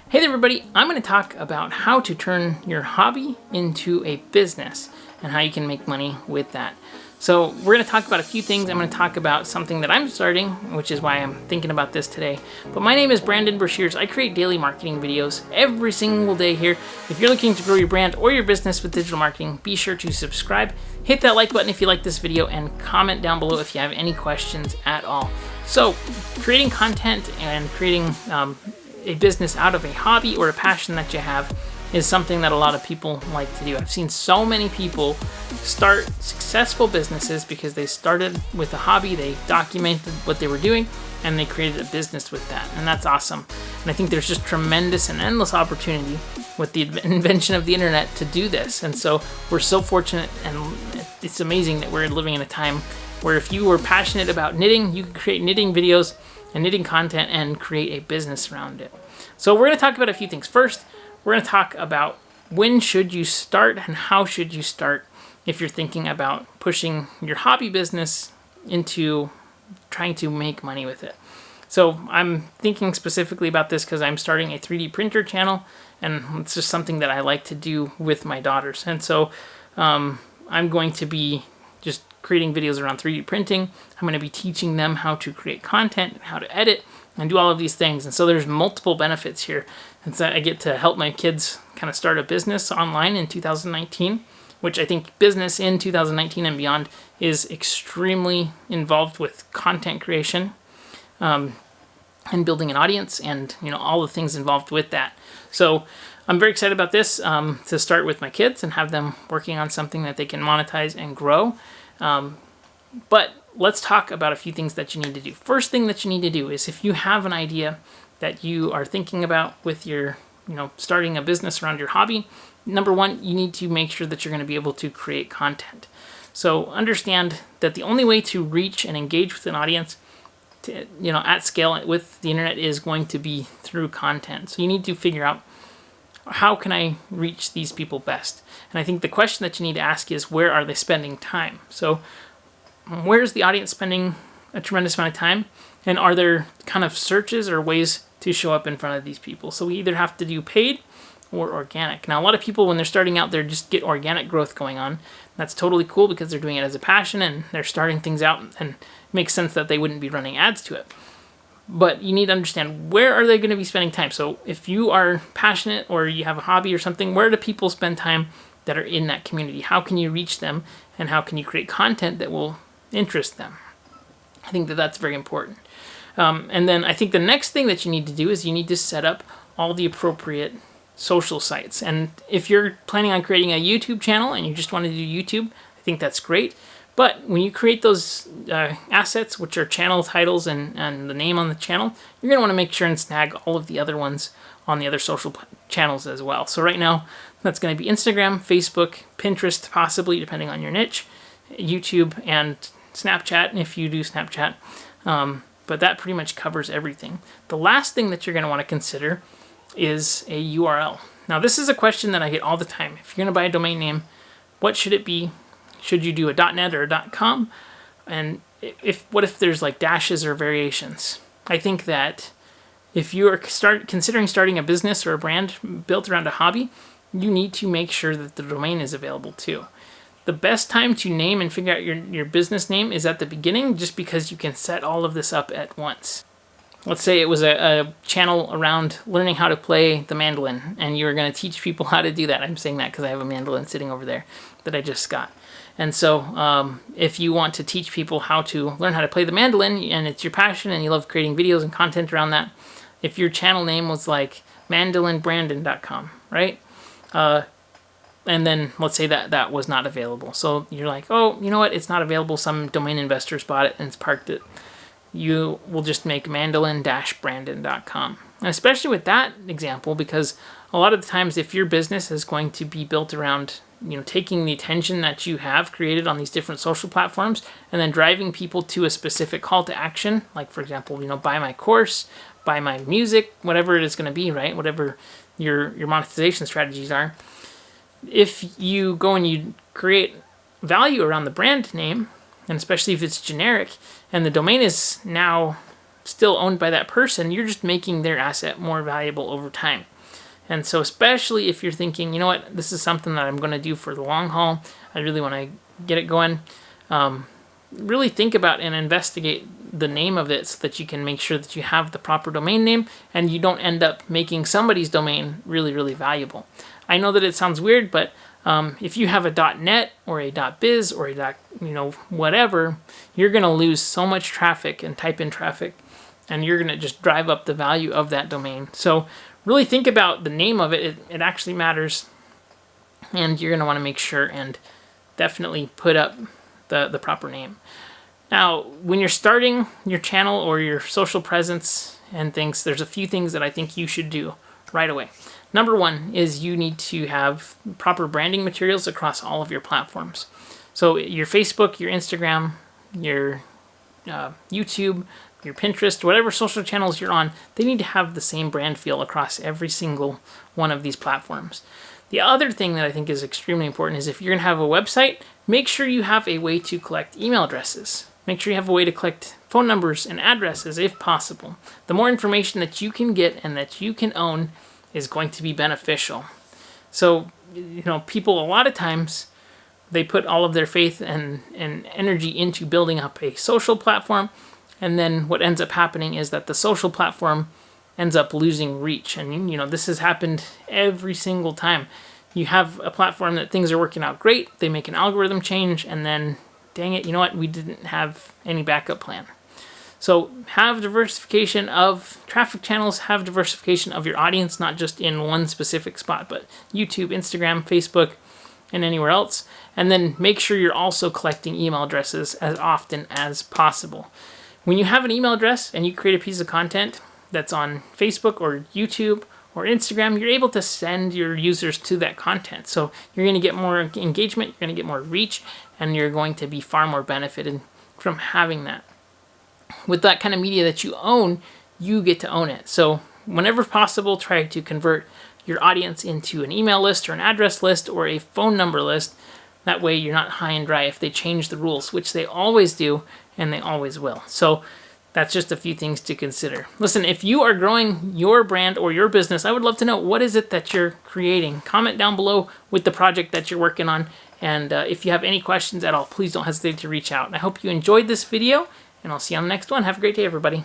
Hey there everybody, I'm going to talk about how to turn your hobby into a business and how you can make money with that. So we're going to talk about a few things. I'm going to talk about something that I'm starting, which is why I'm thinking about this today. But my name is Brandon Brashears. I create daily marketing videos every single day here. If you're looking to grow your brand or your business with digital marketing, be sure to subscribe, hit that like button if you like this video, and comment down below if you have any questions at all. So creating content and creating a business out of a hobby or a passion that you have is something that a lot of people like to do. I've seen so many people start successful businesses because they started with a hobby, they documented what they were doing, and they created a business with that. And that's awesome. And I think there's just tremendous and endless opportunity with the invention of the internet to do this. And so we're so fortunate, and it's amazing that we're living in a time where if you were passionate about knitting, you could create knitting videos and knitting content and create a business around it. So we're going to talk about a few things. First, we're going to talk about when should you start and how should you start if you're thinking about pushing your hobby business into trying to make money with it. So I'm thinking specifically about this because I'm starting a 3D printer channel, and it's just something that I like to do with my daughters. And so I'm going to be just creating videos around 3D printing. I'm going to be teaching them how to create content, how to edit, and do all of these things. And so there's multiple benefits here. And so I get to help my kids kind of start a business online in 2019, which I think business in 2019 and beyond is extremely involved with content creation and building an audience and all the things involved with that. So I'm very excited about this to start with my kids and have them working on something that they can monetize and grow. But let's talk about a few things that you need to do. First thing that you need to do is if you have an idea that you are thinking about with your, starting a business around your hobby, number one, you need to make sure that you're going to be able to create content. So understand that the only way to reach and engage with an audience at scale with the internet is going to be through content. So you need to figure out, how can I reach these people best? And I think the question that you need to ask is, where are they spending time? So where's the audience spending a tremendous amount of time? And are there kind of searches or ways to show up in front of these people? So we either have to do paid or organic. Now, a lot of people, when they're starting out, they just get organic growth going on. That's totally cool because they're doing it as a passion and they're starting things out, and it makes sense that they wouldn't be running ads to it. But you need to understand, where are they going to be spending time? So if you are passionate or you have a hobby or something, where do people spend time that are in that community? How can you reach them, and how can you create content that will interest them? I think that that's very important. And then I think the next thing that you need to do is you need to set up all the appropriate social sites. And if you're planning on creating a YouTube channel and you just want to do YouTube, I think that's great. But when you create those assets, which are channel titles and the name on the channel, you're going to want to make sure and snag all of the other ones on the other social channels as well. So right now, that's going to be Instagram, Facebook, Pinterest, possibly, depending on your niche, YouTube, and Snapchat, if you do Snapchat. But that pretty much covers everything. The last thing that you're going to want to consider is a URL. Now, this is a question that I get all the time. If you're going to buy a domain name, what should it be? Should you do a .net or a .com? And what if there's like dashes or variations? I think that if you are considering starting a business or a brand built around a hobby, you need to make sure that the domain is available too. The best time to name and figure out your business name is at the beginning, just because you can set all of this up at once. Let's say it was a channel around learning how to play the mandolin, and you were going to teach people how to do that. I'm saying that because I have a mandolin sitting over there that I just got. And so if you want to teach people how to learn how to play the mandolin, and it's your passion and you love creating videos and content around that, if your channel name was like mandolinbrandon.com, right? And then let's say that was not available. So you're like, oh, you know what? It's not available. Some domain investors bought it and it's parked it. You will just make mandolin-brandon.com. And especially with that example, because a lot of the times if your business is going to be built around taking the attention that you have created on these different social platforms and then driving people to a specific call to action, like for example, buy my course, buy my music, whatever it is going to be, right? Whatever your monetization strategies are. If you go and you create value around the brand name, and especially if it's generic and the domain is now still owned by that person. You're just making their asset more valuable over time. And so especially if you're thinking, you know what, this is something that I'm going to do for the long haul, I really want to get it going, really think about and investigate the name of it so that you can make sure that you have the proper domain name and you don't end up making somebody's domain really, really valuable. I know that it sounds weird, but if you have a .net or a .biz or a whatever, you're going to lose so much traffic and type-in traffic, and you're going to just drive up the value of that domain. So really think about the name of it. It actually matters, and you're going to want to make sure and definitely put up the proper name. Now, when you're starting your channel or your social presence and things, there's a few things that I think you should do right away. Number one is you need to have proper branding materials across all of your platforms. So your Facebook, your Instagram, your YouTube, your Pinterest, whatever social channels you're on, they need to have the same brand feel across every single one of these platforms. The other thing that I think is extremely important is if you're going to have a website, make sure you have a way to collect email addresses. Make sure you have a way to collect phone numbers and addresses if possible. The more information that you can get and that you can own is going to be beneficial. So, people a lot of times, they put all of their faith and energy into building up a social platform, and then what ends up happening is that the social platform ends up losing reach. And this has happened every single time. You have a platform that things are working out great, they make an algorithm change, and then dang it, we didn't have any backup plan. So have diversification of traffic channels, have diversification of your audience, not just in one specific spot, but YouTube, Instagram, Facebook, and anywhere else. And then make sure you're also collecting email addresses as often as possible. When you have an email address and you create a piece of content that's on Facebook or YouTube or Instagram, you're able to send your users to that content. So you're going to get more engagement, you're going to get more reach, and you're going to be far more benefited from having that. With that kind of media that you own, you get to own it. So whenever possible, try to convert your audience into an email list or an address list or a phone number list. That way you're not high and dry if they change the rules, which they always do and they always will. So that's just a few things to consider. Listen, if you are growing your brand or your business, I would love to know what is it that you're creating. Comment down below with the project that you're working on. And if you have any questions at all, please don't hesitate to reach out. I hope you enjoyed this video, and I'll see you on the next one. Have a great day, everybody.